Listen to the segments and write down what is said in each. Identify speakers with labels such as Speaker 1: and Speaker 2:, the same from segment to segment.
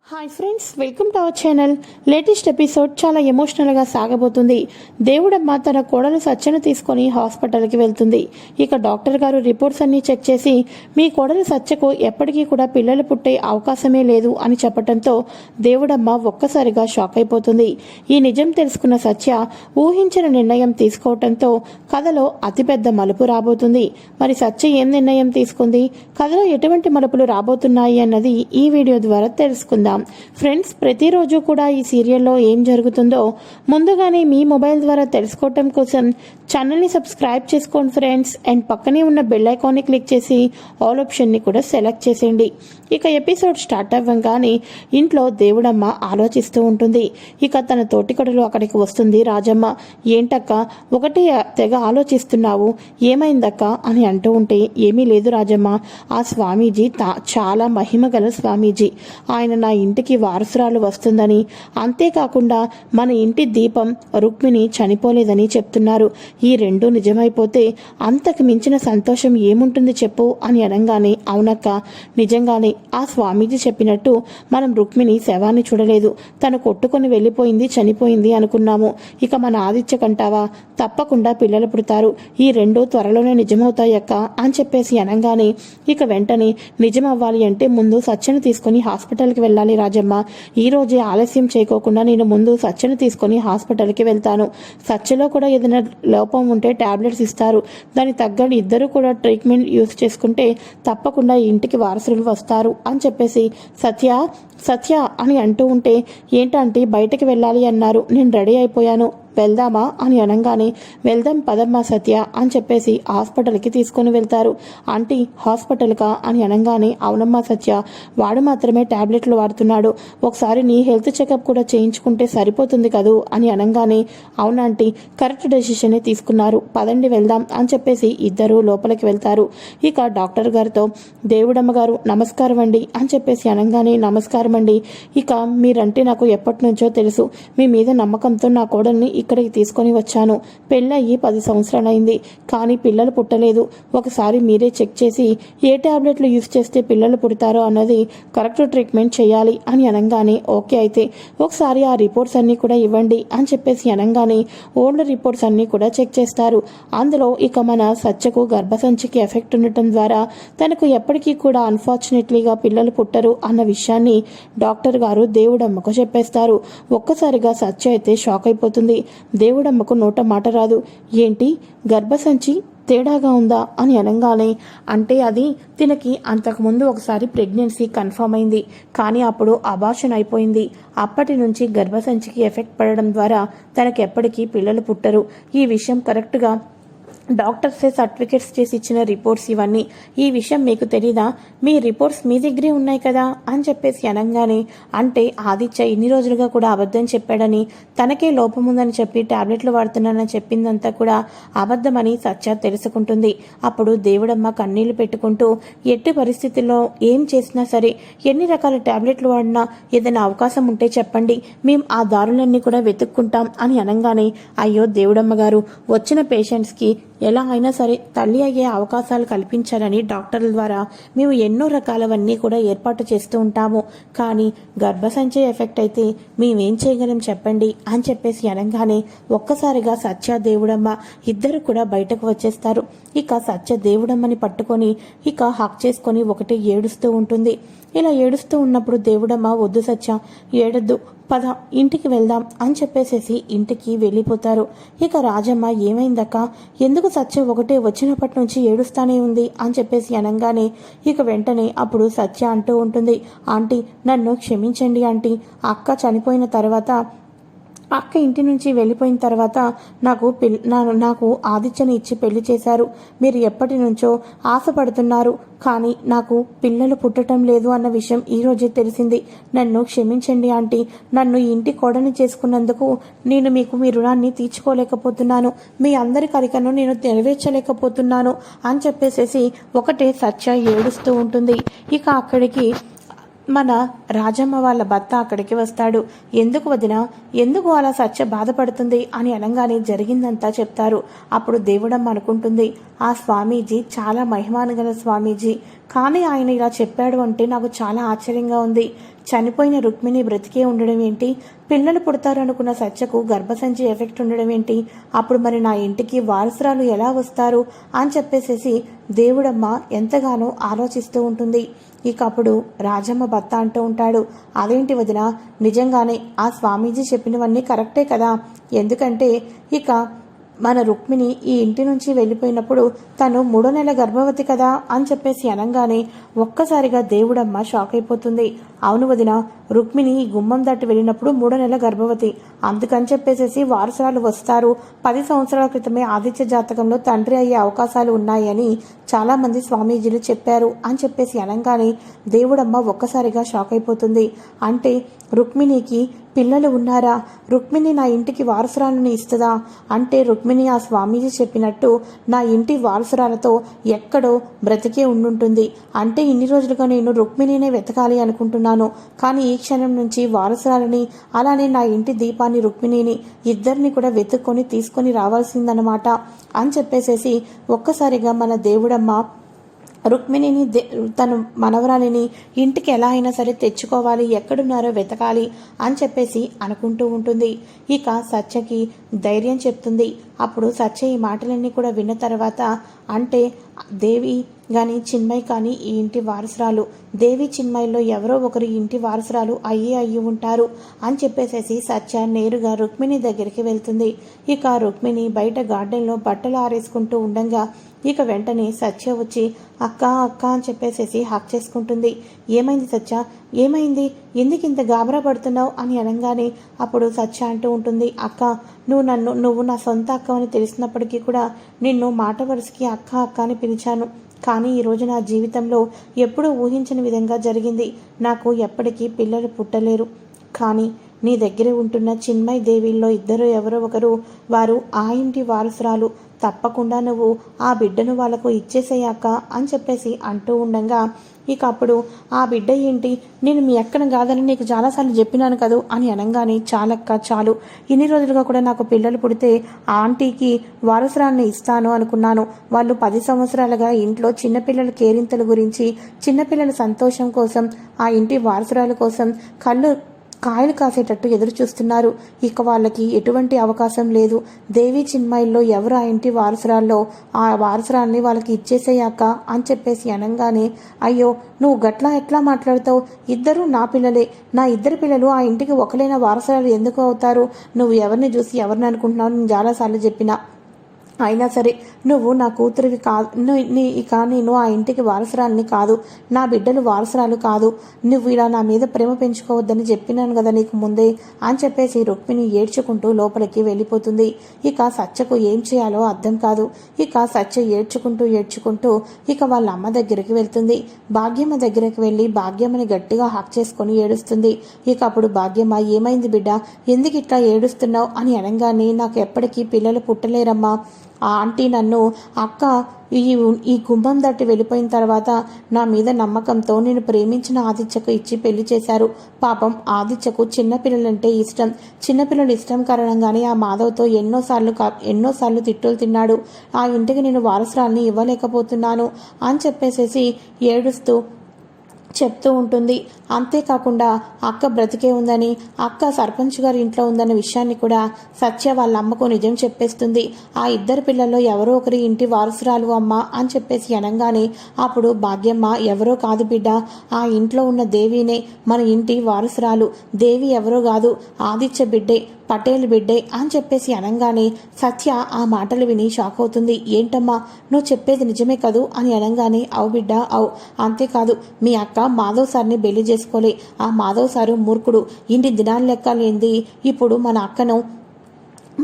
Speaker 1: Hi friends, welcome to our channel. Latest episode చాలా ఎమోషనల్గా సాగబోతుంది. దేవుడమ్మ తన కోడలు సత్యను తీసుకొని హాస్పిటల్కి వెళ్తుంది. ఇక డాక్టర్ గారు రిపోర్ట్స్ అన్నీ చెక్ చేసి మీ కోడలు సత్యకు ఎప్పటికీ కూడా పిల్లలు పుట్టే అవకాశమే లేదు అని చెప్పడంతో దేవుడమ్మ ఒక్కసారిగా షాక్ అయిపోతుంది. ఈ నిజం తెలుసుకున్న సత్య ఊహించిన నిర్ణయం తీసుకోవడంతో కథలో అతిపెద్ద మలుపు రాబోతుంది. మరి సత్య ఏం నిర్ణయం తీసుకుంది, కథలో ఎటువంటి మలుపులు రాబోతున్నాయి అన్నది ఈ వీడియో ద్వారా తెలుసుకుందాం. ఫ్రెండ్స్, ప్రతిరోజు కూడా ఈ సీరియల్లో ఏం జరుగుతుందో ముందుగానే మీ మొబైల్ ద్వారా తెలుసుకోవటం కోసం ఛానల్ని సబ్స్క్రైబ్ చేసుకోండి ఫ్రెండ్స్. అండ్ పక్కనే ఉన్న బెల్ ఐకాన్ని క్లిక్ చేసి ఆల్ ఆప్షన్ని కూడా సెలెక్ట్ చేసేయండి. ఇక ఎపిసోడ్ స్టార్ట్ అవ్వగానే ఇంట్లో దేవుడమ్మ ఆలోచిస్తూ ఉంటుంది. ఇక తన తోటికొడలు అక్కడికి వస్తుంది. రాజమ్మ, ఏంటక్క ఒకటి తెగ ఆలోచిస్తున్నావు, ఏమైందక్క అని అంటూ ఉంటే, ఏమీ లేదు రాజమ్మ, ఆ స్వామీజీ చాలా మహిమ గల స్వామీజీ, ఆయన నా ఇంటికి వారసురాలు వస్తుందని, అంతేకాకుండా మన ఇంటి దీపం రుక్మిణి చనిపోలేదని చెప్తున్నారు. ఈ రెండు నిజమైపోతే అంతకు మించిన సంతోషం ఏముంటుంది చెప్పు అని అనగానే, అవునక్క, నిజంగానే ఆ స్వామీజీ చెప్పినట్టు మనం రుక్మిణి శవాన్ని చూడలేదు, తను కొట్టుకొని వెళ్ళిపోయింది, చనిపోయింది అనుకున్నాము. ఇక మన ఆదిత్య కంటావా, తప్పకుండా పిల్లలు పుడతారు, ఈ రెండు త్వరలోనే నిజమవుతాయక్క అని చెప్పేసి అనగానే, ఇక వెంటనే నిజం అవ్వాలి అంటే ముందు సత్యను తీసుకుని హాస్పిటల్కి వెళ్ళాలి రాజమ్మ, ఈ రోజే ఆలస్యం చేయకోకుండా నేను ముందు సత్యను తీసుకుని హాస్పిటల్కి వెళ్తాను. సత్యలో కూడా ఏదైనా లోపం ఉంటే టాబ్లెట్స్ ఇస్తారు, దానికి తగ్గట్టు ఇద్దరు కూడా ట్రీట్మెంట్ యూజ్ చేసుకుంటే తప్పకుండా ఇంటికి వారసులు వస్తారు అని చెప్పేసి సత్య సత్య అని అంటూ ఉంటే, ఏంటంటే బయటకు వెళ్ళాలి అన్నారు, నేను రెడీ అయిపోయాను, వెళ్దామా అని అనగానే, వెళ్దాం పదమ్మా సత్య అని చెప్పేసి హాస్పిటల్కి తీసుకొని వెళ్తారు. ఆంటీ హాస్పిటల్కా అని అనగానే, అవునమ్మా సత్య, వాడు మాత్రమే టాబ్లెట్లు వాడుతున్నాడు, ఒకసారి నీ హెల్త్ చెకప్ కూడా చేయించుకుంటే సరిపోతుంది కదూ అని అనగానే, అవునాంటీ, కరెక్ట్ డెసిషనే తీసుకున్నారు, పదండి వెళ్దాం అని చెప్పేసి ఇద్దరు లోపలికి వెళ్తారు. ఇక డాక్టర్ గారితో, దేవుడమ్మ గారు నమస్కారం అండి అని చెప్పేసి అనగానే, నమస్కారం అండి, ఇక మీరంటే నాకు ఎప్పటి నుంచో తెలుసు, మీ మీద నమ్మకంతో నా కోడల్ని ఇక్కడికి తీసుకొని వచ్చాను. పెళ్ళయ్యి 10 సంవత్సరాలైంది, కానీ పిల్లలు పుట్టలేదు. ఒకసారి మీరే చెక్ చేసి ఏ టాబ్లెట్లు యూజ్ చేస్తే పిల్లలు పుడతారో అన్నది కరెక్ట్ ట్రీట్మెంట్ చేయాలి అని అనగానే, ఓకే అయితే ఒకసారి ఆ రిపోర్ట్స్ అన్నీ కూడా ఇవ్వండి అని చెప్పేసి అనగానే ఓల్డ్ రిపోర్ట్స్ అన్నీ కూడా చెక్ చేస్తారు. అందులో ఇక మన సత్యకు గర్భసంచికి ఎఫెక్ట్ ఉండటం ద్వారా తనకు ఎప్పటికీ కూడా అన్ఫార్చునేట్లీగా పిల్లలు పుట్టరు అన్న విషయాన్ని డాక్టర్ గారు దేవుడమ్మకు చెప్పేస్తారు. ఒక్కసారిగా సత్య అయితే షాక్ అయిపోతుంది. దేవుడమ్మకు నోట మాట రాదు. ఏంటి, గర్భసంచి తేడాగా ఉందా అని అనగానే, అంటే అది తినకి అంతకుముందు ఒకసారి ప్రెగ్నెన్సీ కన్ఫర్మ్ అయింది, కానీ అప్పుడు అబార్షన్ అయిపోయింది. అప్పటి నుంచి గర్భసంచికి ఎఫెక్ట్ పడడం ద్వారా తనకి ఎప్పటికీ పిల్లలు పుట్టరు. ఈ విషయం కరెక్ట్గా డాక్టర్సే సర్టిఫికేట్స్ చేసి ఇచ్చిన రిపోర్ట్స్ ఇవన్నీ, ఈ విషయం మీకు తెలీదా, మీ రిపోర్ట్స్ మీ దగ్గరే ఉన్నాయి కదా అని చెప్పేసి అనగానే, అంటే ఆదిత్య ఇన్ని రోజులుగా కూడా అబద్ధం చెప్పాడని, తనకే లోపం ఉందని చెప్పి టాబ్లెట్లు వాడుతున్నానని చెప్పిందంతా కూడా అబద్ధమని సత్య తెలుసుకుంటుంది. అప్పుడు దేవుడమ్మ కన్నీళ్లు పెట్టుకుంటూ, ఎట్టి పరిస్థితుల్లో ఏం చేసినా సరే, ఎన్ని రకాల టాబ్లెట్లు వాడినా ఏదైనా అవకాశం ఉంటే చెప్పండి, మేము ఆ దారులన్నీ కూడా వెతుక్కుంటాం అని అనగానే, అయ్యో దేవుడమ్మ గారు, వచ్చిన పేషెంట్స్కి ఎలా అయినా సరే తల్లి అయ్యే అవకాశాలు కల్పించాలని డాక్టర్ల ద్వారా మేము ఎన్నో రకాలవన్నీ కూడా ఏర్పాటు చేస్తూ ఉంటాము, కానీ గర్భసంచి ఎఫెక్ట్ అయితే మేమేం చేయగలం చెప్పండి అని చెప్పేసి అనగానే, ఒక్కసారిగా సత్య దేవుడమ్మ ఇద్దరు కూడా బయటకు వచ్చేస్తారు. ఇక సత్య దేవుడమ్మని పట్టుకొని ఇక హక్ చేసుకొని ఒకటి ఏడుస్తూ ఉంటుంది. ఇలా ఏడుస్తూ ఉన్నప్పుడు దేవుడమ్మ, వద్దు సత్య, ఏడద్దు, పద ఇంటికి వెళ్దాం అని చెప్పేసేసి ఇంటికి వెళ్ళిపోతారు. ఇక రాజమ్మ, ఏమైందక్క, ఎందుకు సత్య ఒకటే వచ్చినప్పటి నుంచి ఏడుస్తానే ఉంది అని చెప్పేసి అనగానే, ఇక వెంటనే అప్పుడు సత్య అంటూ ఉంటుంది, ఆంటీ నన్ను క్షమించండి ఆంటీ, అక్క చనిపోయిన తర్వాత, అక్క ఇంటి నుంచి వెళ్ళిపోయిన తర్వాత నాకు ఆదిత్యని ఇచ్చి పెళ్లి చేశారు. మీరు ఎప్పటి నుంచో ఆశపడుతున్నారు, కానీ నాకు పిల్లలు పుట్టడం లేదు అన్న విషయం ఈరోజే తెలిసింది. నన్ను క్షమించండి ఆంటీ, నన్ను ఇంటి కోడని చేసుకున్నందుకు నేను మీకు మీ రుణాన్ని తీర్చుకోలేకపోతున్నాను, మీ అందరి కరికను నేను నెరవేర్చలేకపోతున్నాను అని చెప్పేసేసి ఒకటే సత్య ఏడుస్తూ ఉంటుంది. ఇక అక్కడికి మన రాజమ్మ వాళ్ళ భర్త అక్కడికి వస్తాడు. ఎందుకు వదినా, ఎందుకు అలా సత్య బాధపడుతుంది అని అనగానే జరిగిందంతా చెప్తారు. అప్పుడు దేవుడమ్మ అనుకుంటుంది, ఆ స్వామీజీ చాలా మహిమానుగల స్వామీజీ, కానీ ఆయన ఇలా చెప్పాడు అంటే నాకు చాలా ఆశ్చర్యంగా ఉంది. చనిపోయిన రుక్మిణి బ్రతికే ఉండడం ఏంటి? పిల్లలు పుడతారనుకున్న సత్యకు గర్భసంచి ఎఫెక్ట్ ఉండడం ఏంటి? అప్పుడు మరి నా ఇంటికి వారసురాలు ఎలా వస్తారు అని చెప్పేసేసి దేవుడమ్మ ఎంతగానో ఆలోచిస్తూ ఉంటుంది. ఇక అప్పుడు రాజమ్మ భర్త అంటూ ఉంటాడు, అదేంటి వదిన, నిజంగానే ఆ స్వామీజీ చెప్పినవన్నీ కరెక్టే కదా. ఎందుకంటే ఇక మన రుక్మిణి ఈ ఇంటి నుంచి వెళ్ళిపోయినప్పుడు తను 3వ నెల గర్భవతి కదా అని చెప్పేసి అనగానే ఒక్కసారిగా దేవుడమ్మ షాక్ అయిపోతుంది. అవును వదిన, రుక్మిణి ఈ గుమ్మం దాటి వెళ్ళినప్పుడు 3వ నెల గర్భవతి, అందుకని చెప్పేసేసి వారసురాలు వస్తారు. 10 సంవత్సరాల క్రితమే ఆదిత్య జాతకంలో తండ్రి అయ్యే అవకాశాలు ఉన్నాయని చాలామంది స్వామీజీలు చెప్పారు అని చెప్పేసి అనగానే దేవుడమ్మ ఒక్కసారిగా షాక్ అయిపోతుంది. అంటే రుక్మిణికి పిల్లలు ఉన్నారా? రుక్మిణి నా ఇంటికి వారసురాలని ఇస్తుందా? అంటే రుక్మిణి ఆ స్వామీజీ చెప్పినట్టు నా ఇంటి వారసురాలతో ఎక్కడో బ్రతికే ఉండుంటుంది. అంటే ఇన్ని రోజులుగా నేను రుక్మిణినే వెతకాలి అనుకుంటున్నాను, కానీ ఈ క్షణం నుంచి వారసురాలని అలానే నా ఇంటి దీపాన్ని రుక్మిణిని ఇద్దరిని కూడా వెతుక్కొని తీసుకొని రావాల్సిందనమాట అని చెప్పేసేసి ఒక్కసారిగా మన దేవుడమ్మ రుక్మిణిని తను మనవరాలిని ఇంటికి ఎలా అయినా సరే తెచ్చుకోవాలి, ఎక్కడున్నారో వెతకాలి అని చెప్పేసి అనుకుంటూ ఉంటుంది. ఇక సత్యకి ధైర్యం చెప్తుంది. అప్పుడు సత్య ఈ మాటలన్నీ కూడా విన్న తర్వాత, అంటే దేవి కానీ చిన్మయ్ కానీ ఈ ఇంటి వారసురాలు, దేవి చిన్మయ్లో ఎవరో ఒకరు ఇంటి వారసురాలు అయ్యి ఉంటారు అని చెప్పేసేసి సత్య నేరుగా రుక్మిణి దగ్గరికి వెళ్తుంది. ఇక రుక్మిణి బయట గార్డెన్లో బట్టలు ఆరేసుకుంటూ ఉండగా ఇక వెంటనే సత్య వచ్చి అక్క అక్క అని చెప్పేసేసి హక్ చేసుకుంటుంది. ఏమైంది సత్య, ఏమైంది, ఎందుకు ఇంత గాబరా పడుతున్నావు అని అనగానే అప్పుడు సత్య అంటూ ఉంటుంది, అక్క నువ్వు నా సొంత అక్క అని తెలిసినప్పటికీ కూడా నిన్ను మాట వరుసకి అక్క అక్క అని పిలిచాను. కానీ ఈరోజు నా జీవితంలో ఎప్పుడూ ఊహించని విధంగా జరిగింది. నాకు ఎప్పటికీ పిల్లలు పుట్టలేరు, కానీ నీ దగ్గర ఉంటున్న చిన్మయ్ దేవిల్లో ఇద్దరు ఎవరో ఒకరు వారు ఆ ఇంటి వారసురాలు. తప్పకుండా నువ్వు ఆ బిడ్డను వాళ్ళకు ఇచ్చేసేయాక అని చెప్పేసి అంటూ ఉండగా ఇక అప్పుడు ఆ బిడ్డ ఏంటి, నేను మీ అక్కను కాదని నీకు చాలాసార్లు చెప్పినాను కదూ అని అనగానే చాలక్క చాలు, ఇన్ని రోజులుగా కూడా నాకు పిల్లలు పుడితే ఆ ఆంటీకి వారసురాన్ని ఇస్తాను అనుకున్నాను. వాళ్ళు 10 సంవత్సరాలుగా ఇంట్లో చిన్నపిల్లల కేరింతల గురించి, చిన్నపిల్లల సంతోషం కోసం, ఆ ఇంటి వారసురాల కోసం కాయలు కాసేటట్టు ఎదురు చూస్తున్నారు. ఇక వాళ్ళకి ఎటువంటి అవకాశం లేదు. దేవి చిన్మయిల్లో ఎవరు ఆ ఇంటి వారసురాల్లో ఆ వారసురాల్ని వాళ్ళకి ఇచ్చేసేయాక అని చెప్పేసి అనగానే, అయ్యో నువ్వు గట్లా ఎట్లా మాట్లాడతావు, ఇద్దరు నా పిల్లలే, నా ఇద్దరు పిల్లలు ఆ ఇంటికి ఒకలైన వారసురాలు ఎందుకు అవుతారు? నువ్వు ఎవరిని చూసి ఎవరిని అనుకుంటున్నావు? నేను చాలాసార్లు చెప్పినా, అయినా సరే నువ్వు నా కూతురివి కాదు, ఇక నేను ఆ ఇంటికి వారసురాలని కాదు, నా బిడ్డలు వారసురాలు కాదు, నువ్వు ఇలా నా మీద ప్రేమ పెంచుకోవద్దని చెప్పినాను కదా నీకు ముందే అని చెప్పేసి రుక్మిణి ఏడ్చుకుంటూ లోపలికి వెళ్ళిపోతుంది. ఇక సత్యకు ఏం చేయాలో అర్థం కాదు. ఇక సత్య ఏడ్చుకుంటూ ఇక వాళ్ళ అమ్మ దగ్గరికి వెళ్తుంది. భాగ్యమ్మ దగ్గరికి వెళ్ళి భాగ్యమ్మని గట్టిగా హక్ చేసుకొని ఏడుస్తుంది. ఇక అప్పుడు భాగ్యమ్మ, ఏమైంది బిడ్డ, ఎందుకు ఇట్లా ఏడుస్తున్నావు అని అనగానే, నాకు ఎప్పటికీ పిల్లలు పుట్టలేరమ్మా, ఆ ఆంటీ నన్ను అక్క ఈ గుమ్మం దాటి వెళ్ళిపోయిన తర్వాత నా మీద నమ్మకంతో నేను ప్రేమించిన ఆదిత్యకు ఇచ్చి పెళ్లి చేశారు. పాపం ఆదిత్యకు చిన్నపిల్లలంటే ఇష్టం. చిన్నపిల్లలు ఇష్టం కారణంగానే ఆ మాధవ్తో ఎన్నోసార్లు తిట్టులు తిన్నాడు. ఆ ఇంటికి నేను వారసురాల్ని ఇవ్వలేకపోతున్నాను అని చెప్పేసేసి ఏడుస్తూ చెప్తూ ఉంటుంది. అంతేకాకుండా అక్క బ్రతికే ఉందని, అక్క సర్పంచ్ గారి ఇంట్లో ఉందన్న విషయాన్ని కూడా సత్య వాళ్ళ అమ్మకు నిజం చెప్పేస్తుంది. ఆ ఇద్దరు పిల్లల్లో ఎవరో ఒకరి ఇంటి వారసురాలు అమ్మ అని చెప్పేసి అనగానే అప్పుడు భాగ్యమ్మ, ఎవరో కాదు బిడ్డ, ఆ ఇంట్లో ఉన్న దేవినే మన ఇంటి వారసురాలు. దేవి ఎవరో కాదు, ఆదిత్య బిడ్డే, పటేల్ బిడ్డే అని చెప్పేసి అనగానే సత్య ఆ మాటలు విని షాక్ అవుతుంది. ఏంటమ్మా నువ్వు చెప్పేది నిజమే కదూ అని అనగానే, అవు బిడ్డ అవు, అంతేకాదు మీ అక్క మాధవ్ సార్ని పెళ్లి చేసుకోలే. ఆ మాధవ్ సారు మూర్ఖుడు, ఇన్ని దినాలు లెక్క లేంది ఇప్పుడు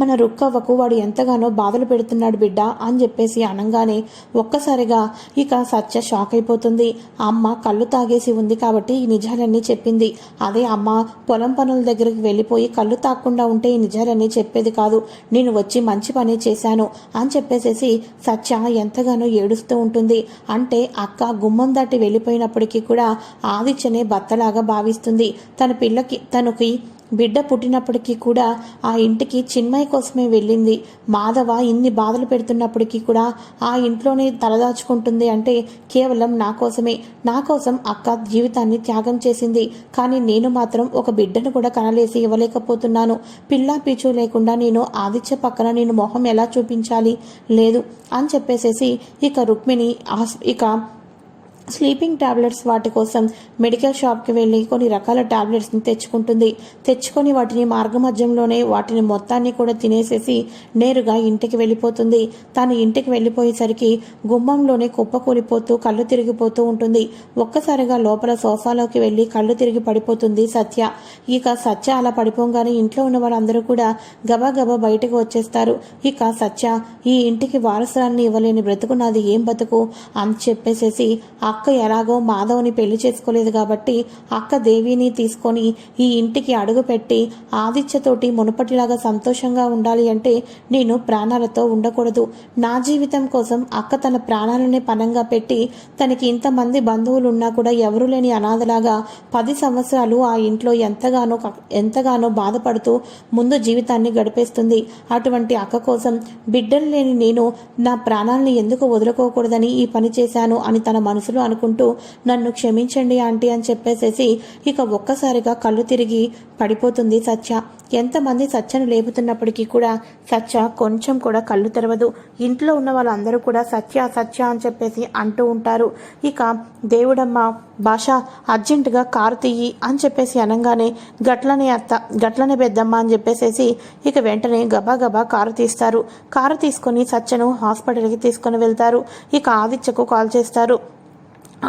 Speaker 1: మన రుక్కవ్వకు వాడు ఎంతగానో బాధలు పెడుతున్నాడు బిడ్డ అని చెప్పేసి అనగానే ఒక్కసారిగా ఇక సత్య షాక్ అయిపోతుంది. అమ్మ కళ్ళు తాగేసి ఉంది కాబట్టి ఈ నిజాలన్నీ చెప్పింది. అదే అమ్మ పొలం పనుల దగ్గరికి వెళ్ళిపోయి కళ్ళు తాగకుండా ఉంటే ఈ నిజాలన్నీ చెప్పేది కాదు. నేను వచ్చి మంచి పని చేశాను అని చెప్పేసేసి సత్య ఎంతగానో ఏడుస్తూ ఉంటుంది. అంటే అక్క గుమ్మం దాటి వెళ్ళిపోయినప్పటికీ కూడా ఆదిత్యనే భర్తలాగా భావిస్తుంది. తనకి బిడ్డ పుట్టినప్పటికీ కూడా ఆ ఇంటికి చిన్మయ్ అన్నయ్య కోసమే వెళ్ళింది. మాధవ ఇన్ని బాధలు పెడుతున్నప్పటికీ కూడా ఆ ఇంట్లోనే తలదాచుకుంటుంది అంటే కేవలం నా కోసమే. నా కోసం అక్క జీవితాన్ని త్యాగం చేసింది. కానీ నేను మాత్రం ఒక బిడ్డను కూడా కనలేసి ఇవ్వలేకపోతున్నాను. పిల్లా పీచు లేకుండా నేను ఆదిత్య పక్కన నేను మొహం ఎలా చూపించాలి? లేదు అని చెప్పేసేసి ఇక రుక్మిణి ఇక స్లీపింగ్ టాబ్లెట్స్ వాటి కోసం మెడికల్ షాప్కి వెళ్ళి కొన్ని రకాల టాబ్లెట్స్ని తెచ్చుకొని వాటిని మార్గమధ్యంలోనే వాటిని మొత్తాన్ని కూడా తినేసేసి నేరుగా ఇంటికి వెళ్ళిపోతుంది. తను ఇంటికి వెళ్ళిపోయేసరికి గుమ్మంలోనే కుప్పకూలిపోతూ కళ్ళు తిరిగిపోతూ ఉంటుంది. ఒక్కసారిగా లోపల సోఫాలోకి వెళ్ళి కళ్ళు తిరిగి పడిపోతుంది సత్య. ఇక సత్య అలా పడిపోగానే ఇంట్లో ఉన్న వాళ్ళందరూ కూడా గబా బయటకు వచ్చేస్తారు. ఇక సత్య ఈ ఇంటికి వారసురాన్ని ఇవ్వలేని బ్రతుకు నాది, ఏం బతుకు అని చెప్పేసేసి అక్క ఎలాగో మాధవ్ని పెళ్లి చేసుకోలేదు కాబట్టి అక్క దేవిని తీసుకొని ఈ ఇంటికి అడుగు పెట్టి ఆదిత్యతోటి మునుపటిలాగా సంతోషంగా ఉండాలి అంటే నేను ప్రాణాలతో ఉండకూడదు. నా జీవితం కోసం అక్క తన ప్రాణాలనే పణంగా పెట్టి తనకి ఇంతమంది బంధువులు ఉన్నా కూడా ఎవరు లేని అనాథలాగా 10 సంవత్సరాలు ఆ ఇంట్లో ఎంతగానో బాధపడుతూ ముందు జీవితాన్ని గడిపేస్తుంది. అటువంటి అక్క కోసం బిడ్డలు లేని నేను నా ప్రాణాలని ఎందుకు వదులుకోకూడదని ఈ పని చేశాను అని తన మనసులో అనుకుంటూ నన్ను క్షమించండి ఆంటీ అని చెప్పేసేసి ఇక ఒక్కసారిగా కళ్ళు తిరిగి పడిపోతుంది సత్య. ఎంతమంది సత్యను లేపుతున్నప్పటికీ కూడా సత్య కొంచెం కూడా కళ్ళు తెరవదు. ఇంట్లో ఉన్న వాళ్ళందరూ కూడా సత్య అని చెప్పేసి అంటూ ఉంటారు. ఇక దేవుడమ్మ భాష అర్జెంటుగా కారు తీయి అని చెప్పేసి అనగానే గట్లనే పెద్దమ్మ అని చెప్పేసేసి ఇక వెంటనే గబా కారు తీస్తారు. కారు తీసుకొని సత్యను హాస్పిటల్కి తీసుకొని వెళ్తారు. ఇక ఆదిత్యకు కాల్ చేస్తారు.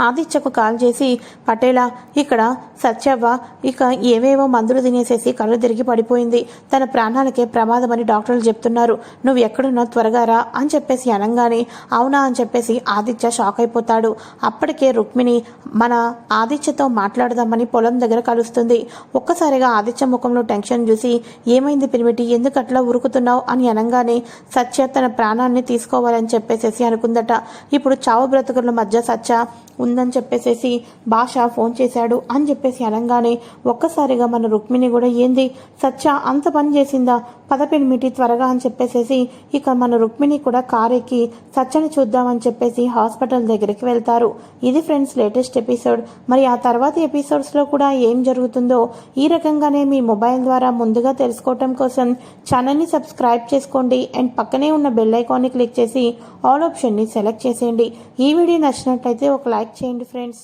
Speaker 1: ఆదిత్యకు కాల్ చేసి పటేలా ఇక్కడ సత్యవ్వ ఇక ఏవేవో మందులు తినేసేసి కళ్ళు తిరిగి పడిపోయింది, తన ప్రాణాలకే ప్రమాదమని డాక్టర్లు చెప్తున్నారు, నువ్వు ఎక్కడున్నా త్వరగా రా అని చెప్పేసి అనగానే అవునా అని చెప్పేసి ఆదిత్య షాక్ అయిపోతాడు. అప్పటికే రుక్మిణి మన ఆదిత్యతో మాట్లాడదామని పొలం దగ్గర కలుస్తుంది. ఒక్కసారిగా ఆదిత్య ముఖంలో టెన్షన్ చూసి ఏమైంది పిలిమిటి, ఎందుకు అట్లా ఉరుకుతున్నావు అని అనగానే సత్య తన ప్రాణాన్ని తీసుకోవాలని చెప్పేసేసి అనుకుందట. ఇప్పుడు చావు బ్రతుకుల మధ్య సత్య ఉందని చెప్పేసేసి భాష ఫోన్ చేశాడు అని చెప్పేసి అనగానే ఒక్కసారిగా మన రుక్మిణి కూడా ఏంది సత్య అంత పని చేసిందా, పదపెనిమిటి త్వరగా అని చెప్పేసేసి ఇక మన రుక్మిణి కూడా కారెక్కి సత్యని చూద్దామని చెప్పేసి హాస్పిటల్ దగ్గరికి వెళ్తారు. ఇది ఫ్రెండ్స్ లేటెస్ట్ ఎపిసోడ్. మరి ఆ తర్వాత ఎపిసోడ్స్లో కూడా ఏం జరుగుతుందో ఈ రకంగానే మీ మొబైల్ ద్వారా ముందుగా తెలుసుకోవటం కోసం ఛానల్ని సబ్స్క్రైబ్ చేసుకోండి అండ్ పక్కనే ఉన్న బెల్ ఐకాన్ని క్లిక్ చేసి ఆల్ ఆప్షన్ని సెలెక్ట్ చేసేయండి. ఈ వీడియో నచ్చినట్లయితే ఒక లైక్ చేయండి ఫ్రెండ్స్.